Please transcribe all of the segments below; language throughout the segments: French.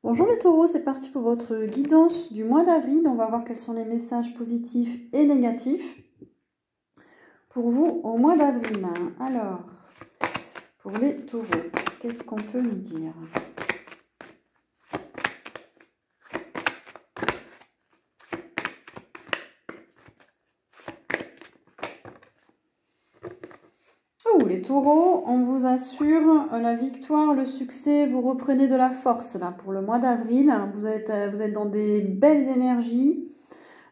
Bonjour les taureaux, c'est parti pour votre guidance du mois d'avril. On va voir quels sont les messages positifs et négatifs pour vous au mois d'avril. Alors, pour les taureaux, qu'est-ce qu'on peut nous dire? Oh, les taureaux, on vous assure la victoire, le succès, vous reprenez de la force là pour le mois d'avril. Vous êtes dans des belles énergies,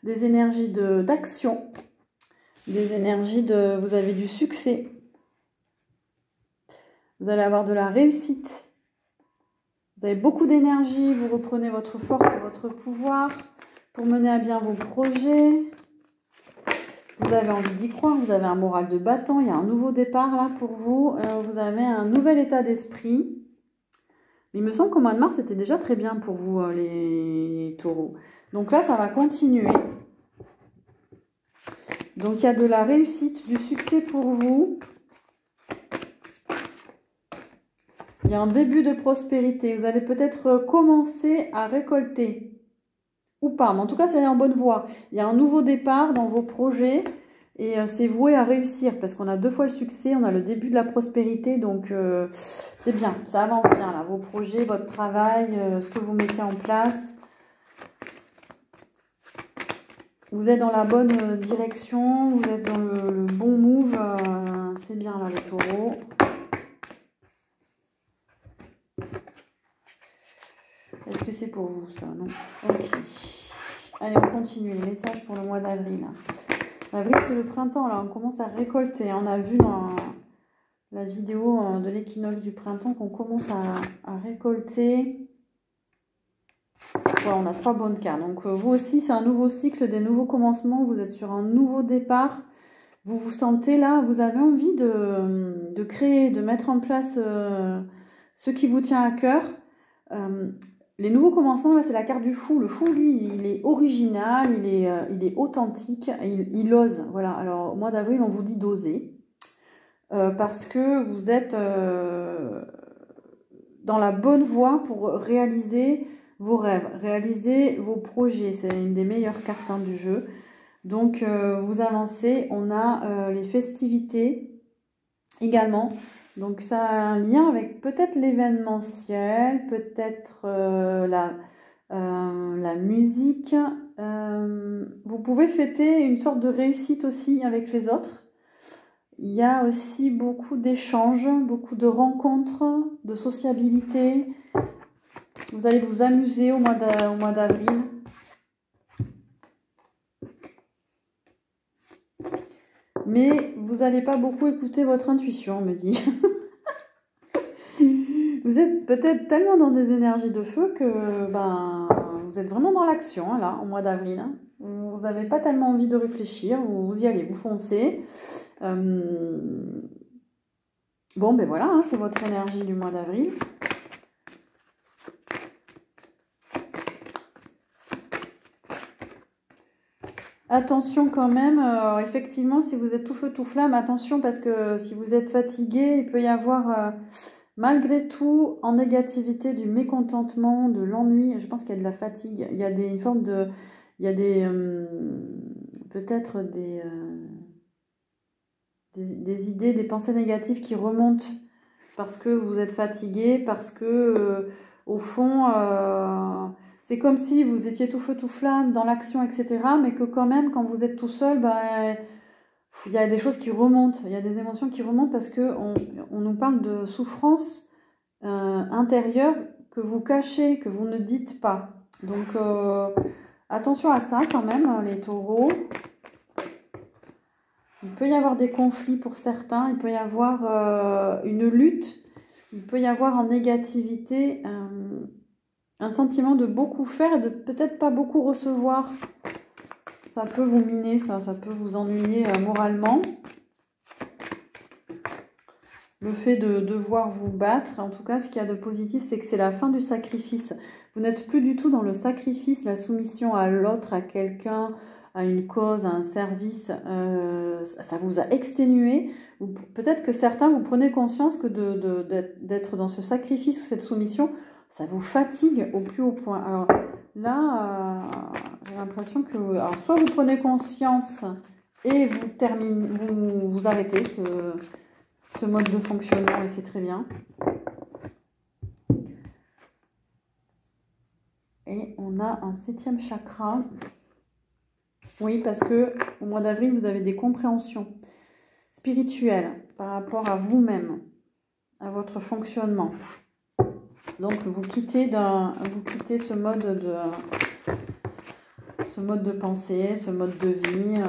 des énergies d'action, des énergies vous avez du succès. Vous allez avoir de la réussite. Vous avez beaucoup d'énergie, vous reprenez votre force, votre pouvoir pour mener à bien vos projets. Vous avez envie d'y croire, vous avez un moral de battant, il y a un nouveau départ là pour vous. Vous avez un nouvel état d'esprit. Mais il me semble qu'au mois de mars, c'était déjà très bien pour vous les taureaux. Donc là, ça va continuer. Donc il y a de la réussite, du succès pour vous. Il y a un début de prospérité. Vous allez peut-être commencer à récolter. Ou pas, mais en tout cas, c'est en bonne voie. Il y a un nouveau départ dans vos projets. Et c'est voué à réussir. Parce qu'on a 2 fois le succès. On a le début de la prospérité. Donc, c'est bien. Ça avance bien, là. Vos projets, votre travail, ce que vous mettez en place. Vous êtes dans la bonne direction. Vous êtes dans le bon move. C'est bien, là, les taureaux. Est-ce que c'est pour vous, ça? Non. Ok. Allez, on continue. Les messages pour le mois d'avril. Avril, c'est le printemps, là. On commence à récolter. On a vu dans la vidéo de l'équinoxe du printemps qu'on commence à récolter. Voilà, on a 3 bonnes cartes. Donc, vous aussi, c'est un nouveau cycle, des nouveaux commencements. Vous êtes sur un nouveau départ. Vous vous sentez là, vous avez envie de créer, de mettre en place ce qui vous tient à cœur. Les nouveaux commencements, là, c'est la carte du fou. Le fou, lui, il est original, il est authentique, il ose. Voilà. Alors, au mois d'avril, on vous dit d'oser. Parce que vous êtes dans la bonne voie pour réaliser vos rêves, réaliser vos projets. C'est une des meilleures cartes du jeu. Donc, vous avancez. On a les festivités également. Donc, ça a un lien avec peut-être l'événementiel, peut-être la musique. Vous pouvez fêter une sorte de réussite aussi avec les autres. Il y a aussi beaucoup d'échanges, beaucoup de rencontres, de sociabilité. Vous allez vous amuser au mois d'avril. Mais vous n'allez pas beaucoup écouter votre intuition, on me dit. Vous êtes peut-être tellement dans des énergies de feu que vous êtes vraiment dans l'action, là, au mois d'avril. Hein. Vous n'avez pas tellement envie de réfléchir, vous y allez, vous foncez. Bon, ben voilà, hein, c'est votre énergie du mois d'avril. Attention quand même, effectivement, si vous êtes tout feu, tout flamme, attention parce que si vous êtes fatigué, il peut y avoir, malgré tout, en négativité, du mécontentement, de l'ennui. Je pense qu'il y a de la fatigue. Il y a une forme de... Il y a peut-être des idées, des pensées négatives qui remontent parce que vous êtes fatigué, parce que, au fond... c'est comme si vous étiez tout feu, tout flamme dans l'action, etc. Mais que quand même, quand vous êtes tout seul, il y a des choses qui remontent. Il y a des émotions qui remontent parce qu'on nous parle de souffrance intérieure que vous cachez, que vous ne dites pas. Donc, attention à ça quand même, les taureaux. Il peut y avoir des conflits pour certains. Il peut y avoir une lutte. Il peut y avoir en négativité... un sentiment de beaucoup faire et de peut-être pas beaucoup recevoir. Ça peut vous miner, ça peut vous ennuyer moralement. Le fait de devoir vous battre, en tout cas, ce qu'il y a de positif, c'est que c'est la fin du sacrifice. Vous n'êtes plus du tout dans le sacrifice, la soumission à l'autre, à quelqu'un, à une cause, à un service. Ça vous a exténué. Peut-être que certains, vous prenez conscience que d'être dans ce sacrifice ou cette soumission, Ça vous fatigue au plus haut point. Alors là, j'ai l'impression que... Alors, soit vous prenez conscience et vous arrêtez ce mode de fonctionnement et c'est très bien. Et on a un 7e chakra. Oui, parce que au mois d'avril, vous avez des compréhensions spirituelles par rapport à vous-même, à votre fonctionnement. Donc, vous quittez ce mode de pensée, ce mode de vie.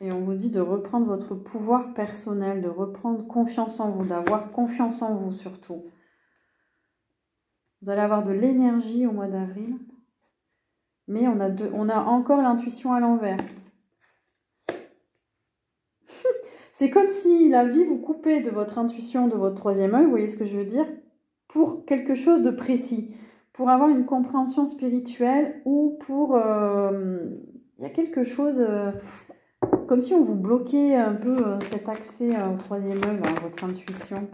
Et on vous dit de reprendre votre pouvoir personnel, de reprendre confiance en vous, d'avoir confiance en vous surtout. Vous allez avoir de l'énergie au mois d'avril, mais on a encore l'intuition à l'envers. C'est comme si la vie vous coupait de votre intuition, de votre 3e œil, vous voyez ce que je veux dire, pour quelque chose de précis, pour avoir une compréhension spirituelle ou pour... il y a quelque chose... comme si on vous bloquait un peu cet accès au 3e œil, à votre intuition.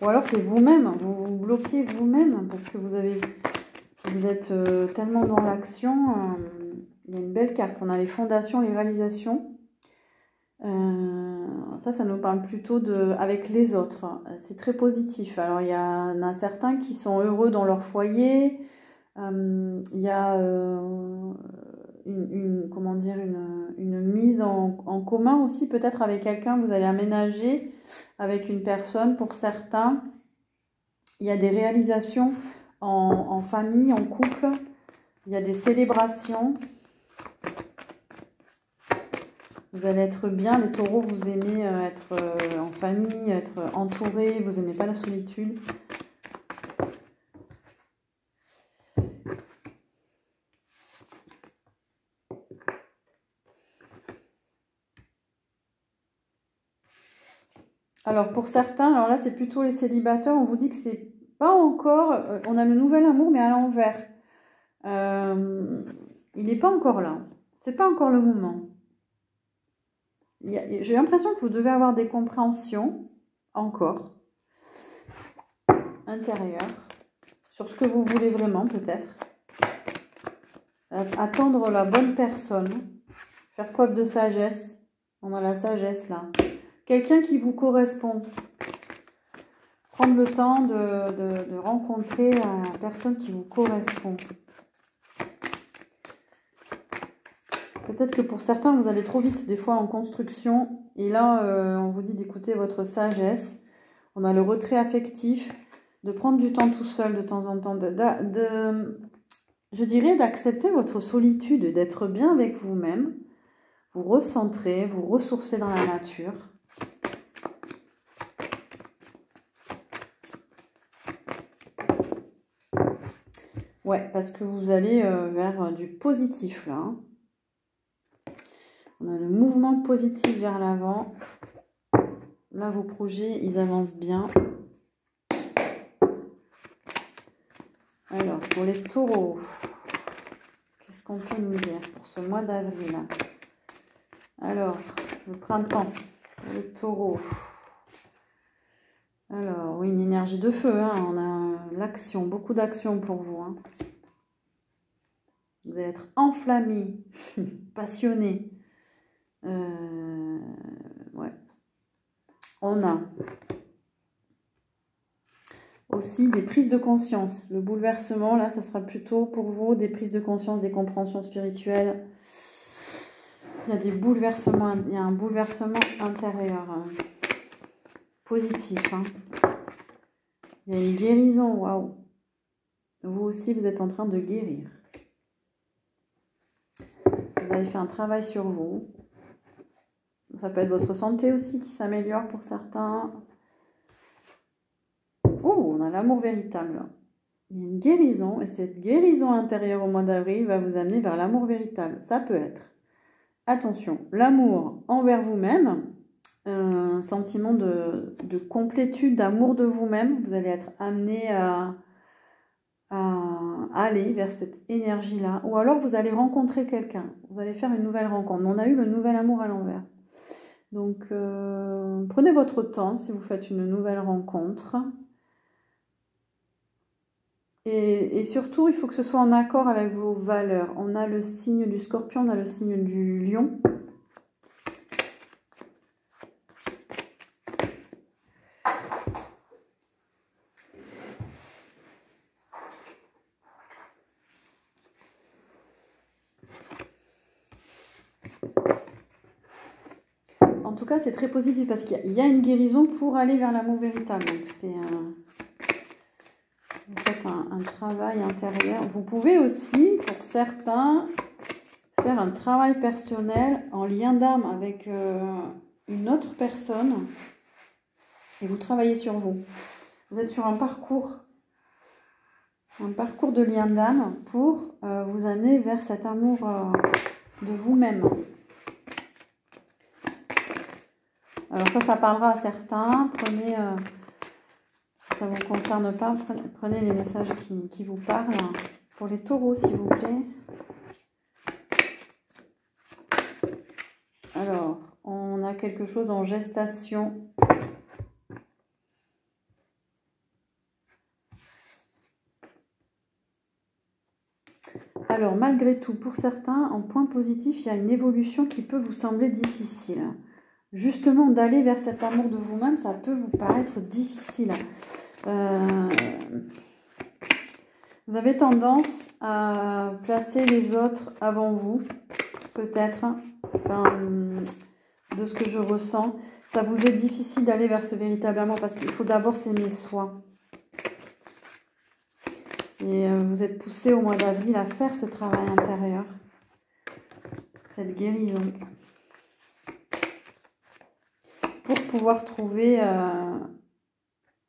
Ou alors c'est vous-même, vous vous bloquez vous-même parce que vous êtes tellement dans l'action. Il y a une belle carte, on a les fondations, les réalisations. Ça nous parle plutôt avec les autres. C'est très positif. Alors il y en a certains qui sont heureux dans leur foyer. Il y a une mise en commun aussi, peut-être avec quelqu'un, vous allez aménager avec une personne. Pour certains, il y a des réalisations en famille, en couple, il y a des célébrations. Vous allez être bien, le taureau, vous aimez être en famille, être entouré, vous n'aimez pas la solitude. Alors pour certains, alors là c'est plutôt les célibataires, on vous dit que c'est pas encore, on a le nouvel amour mais à l'envers. Il n'est pas encore là, c'est pas encore le moment. J'ai l'impression que vous devez avoir des compréhensions encore intérieures sur ce que vous voulez vraiment peut-être. Attendre la bonne personne, faire preuve de sagesse. On a la sagesse là. Quelqu'un qui vous correspond. Prendre le temps de rencontrer une personne qui vous correspond. Peut-être que pour certains, vous allez trop vite des fois en construction. Et là, on vous dit d'écouter votre sagesse. On a le retrait affectif, de prendre du temps tout seul de temps en temps, je dirais d'accepter votre solitude, d'être bien avec vous-même, vous recentrer, vous ressourcer dans la nature. Ouais, parce que vous allez vers du positif là. Hein. On a le mouvement positif vers l'avant. Là, vos projets, ils avancent bien. Alors, pour les taureaux, qu'est-ce qu'on peut nous dire pour ce mois d'avril? Alors, le printemps, pour les taureaux. Alors, oui, une énergie de feu. Hein. On a l'action, beaucoup d'action pour vous. Hein. Vous allez être enflammé, passionné. Ouais. On a aussi des prises de conscience. Le bouleversement, là, ça sera plutôt pour vous des prises de conscience, des compréhensions spirituelles. Il y a des bouleversements, il y a un bouleversement intérieur positif. Hein. Il y a une guérison, waouh. Vous aussi, vous êtes en train de guérir. Vous avez fait un travail sur vous. Ça peut être votre santé aussi qui s'améliore pour certains. Oh, on a l'amour véritable. Il y a une guérison et cette guérison intérieure au mois d'avril va vous amener vers l'amour véritable. Ça peut être, attention, l'amour envers vous-même, un sentiment de complétude, d'amour de vous-même. Vous allez être amené à aller vers cette énergie-là. Ou alors vous allez rencontrer quelqu'un. Vous allez faire une nouvelle rencontre. On a eu le nouvel amour à l'envers. Donc, prenez votre temps si vous faites une nouvelle rencontre. Et surtout, il faut que ce soit en accord avec vos valeurs. On a le signe du Scorpion, on a le signe du Lion. En tout cas, c'est très positif parce qu'il y a une guérison pour aller vers l'amour véritable. Donc, c'est vous faites un travail intérieur. Vous pouvez aussi, pour certains, faire un travail personnel en lien d'âme avec une autre personne et vous travaillez sur vous. Vous êtes sur un parcours de lien d'âme pour vous amener vers cet amour de vous-même. Alors ça parlera à certains. Prenez, si ça ne vous concerne pas, prenez les messages qui vous parlent. Pour les taureaux, s'il vous plaît. Alors, on a quelque chose en gestation. Alors, malgré tout, pour certains, en point positif, il y a une évolution qui peut vous sembler difficile. Justement, d'aller vers cet amour de vous-même, ça peut vous paraître difficile. Vous avez tendance à placer les autres avant vous, peut-être. Enfin, de ce que je ressens, ça vous est difficile d'aller vers ce véritable amour parce qu'il faut d'abord s'aimer soi. Et vous êtes poussé au mois d'avril à faire ce travail intérieur, cette guérison, pour pouvoir trouver,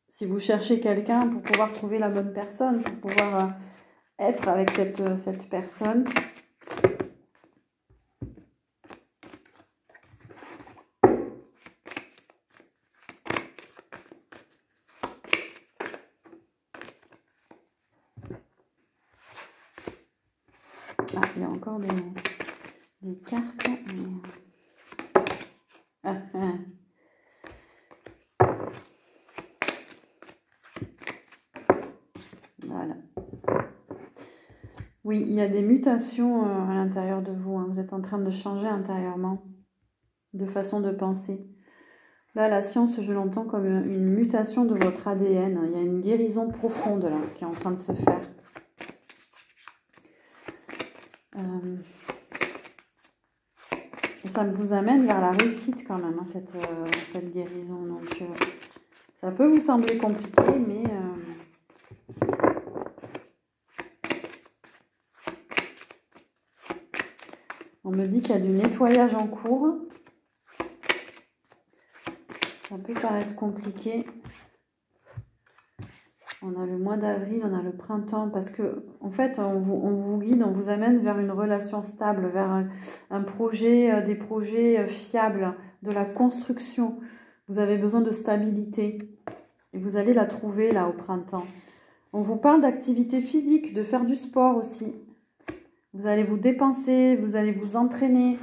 si vous cherchez quelqu'un, pour pouvoir trouver la bonne personne, pour pouvoir être avec cette personne. Ah, il y a encore des cartes. Voilà. Oui, il y a des mutations à l'intérieur de vous. Hein. Vous êtes en train de changer intérieurement de façon de penser. Là, la science, je l'entends comme une mutation de votre ADN. Il y a une guérison profonde là qui est en train de se faire. Et ça vous amène vers la réussite quand même, hein, cette guérison. Donc, ça peut vous sembler compliqué, mais... on me dit qu'il y a du nettoyage en cours. Ça peut paraître compliqué. On a le mois d'avril, on a le printemps, parce que en fait, on vous guide, on vous amène vers une relation stable, vers un projet, des projets fiables, de la construction. Vous avez besoin de stabilité et vous allez la trouver là au printemps. On vous parle d'activité physique, de faire du sport aussi. Vous allez vous dépenser, vous allez vous entraîner.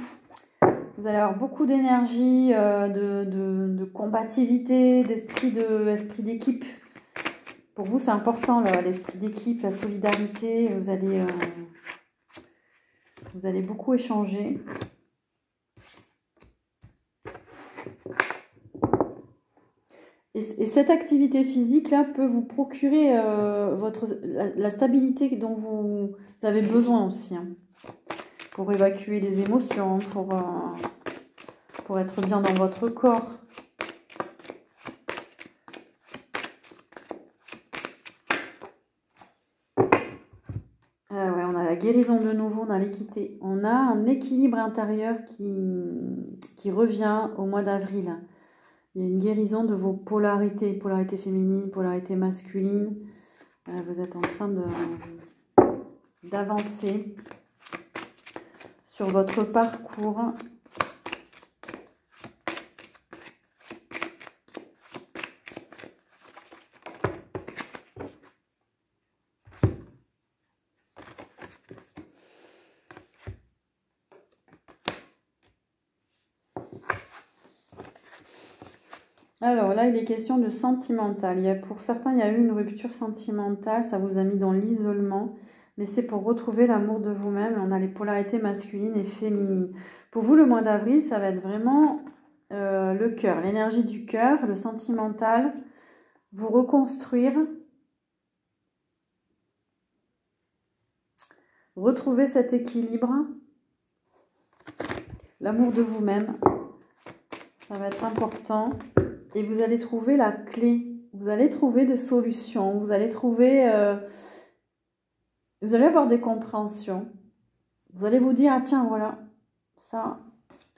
Vous allez avoir beaucoup d'énergie, de combativité, d'esprit d'équipe. Pour vous, c'est important, l'esprit d'équipe, la solidarité. Vous allez beaucoup échanger. Et cette activité physique-là peut vous procurer la stabilité dont vous avez besoin aussi. Hein, pour évacuer les émotions, pour être bien dans votre corps. Ouais, on a la guérison de nouveau, on a l'équité. On a un équilibre intérieur qui revient au mois d'avril. Il y a une guérison de vos polarités, polarité féminine, polarité masculine. Vous êtes en train d'avancer sur votre parcours. Alors là, il est question de sentimental. Pour certains, il y a eu une rupture sentimentale, ça vous a mis dans l'isolement, mais c'est pour retrouver l'amour de vous-même. On a les polarités masculines et féminines. Pour vous, le mois d'avril, ça va être vraiment le cœur, l'énergie du cœur, le sentimental, vous reconstruire, retrouver cet équilibre, l'amour de vous-même, ça va être important. Et vous allez trouver la clé, vous allez trouver des solutions, vous allez trouver, vous allez avoir des compréhensions. Vous allez vous dire, ah tiens, voilà, ça,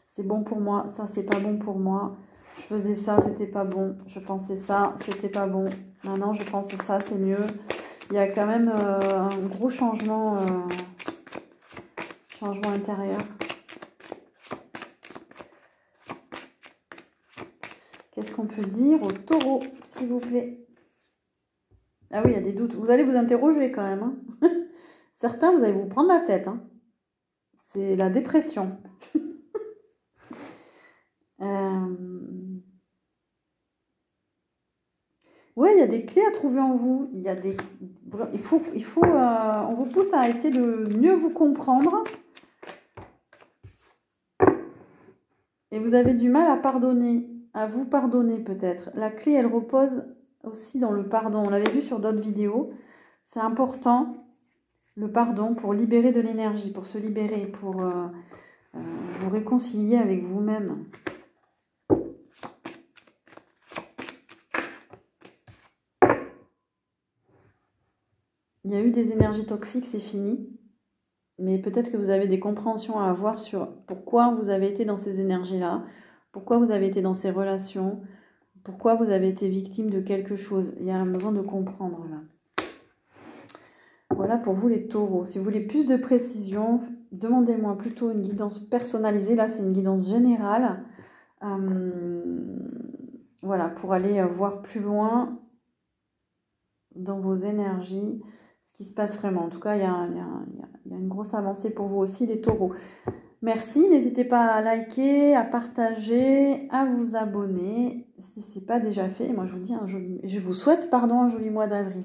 c'est bon pour moi, ça, c'est pas bon pour moi. Je faisais ça, c'était pas bon. Je pensais ça, c'était pas bon. Maintenant, je pense que ça, c'est mieux. Il y a quand même un gros changement intérieur. Qu'est-ce qu'on peut dire au taureau, s'il vous plaît? Ah oui, il y a des doutes. Vous allez vous interroger quand même. Hein. Certains, vous allez vous prendre la tête. Hein. C'est la dépression. Oui, il y a des clés à trouver en vous. Il y a des... on vous pousse à essayer de mieux vous comprendre. Et vous avez du mal à pardonner, à vous pardonner peut-être. La clé, elle repose aussi dans le pardon. On l'avait vu sur d'autres vidéos. C'est important, le pardon, pour libérer de l'énergie, pour se libérer, pour vous réconcilier avec vous-même. Il y a eu des énergies toxiques, c'est fini. Mais peut-être que vous avez des compréhensions à avoir sur pourquoi vous avez été dans ces énergies-là, pourquoi vous avez été dans ces relations, pourquoi vous avez été victime de quelque chose. Il y a un besoin de comprendre là. Voilà pour vous les taureaux. Si vous voulez plus de précision, demandez-moi plutôt une guidance personnalisée. Là, c'est une guidance générale. Voilà, pour aller voir plus loin dans vos énergies, ce qui se passe vraiment. En tout cas, il y a une grosse avancée pour vous aussi, les taureaux. Merci, n'hésitez pas à liker, à partager, à vous abonner si ce n'est pas déjà fait. Moi, je vous dis je vous souhaite un joli mois d'avril.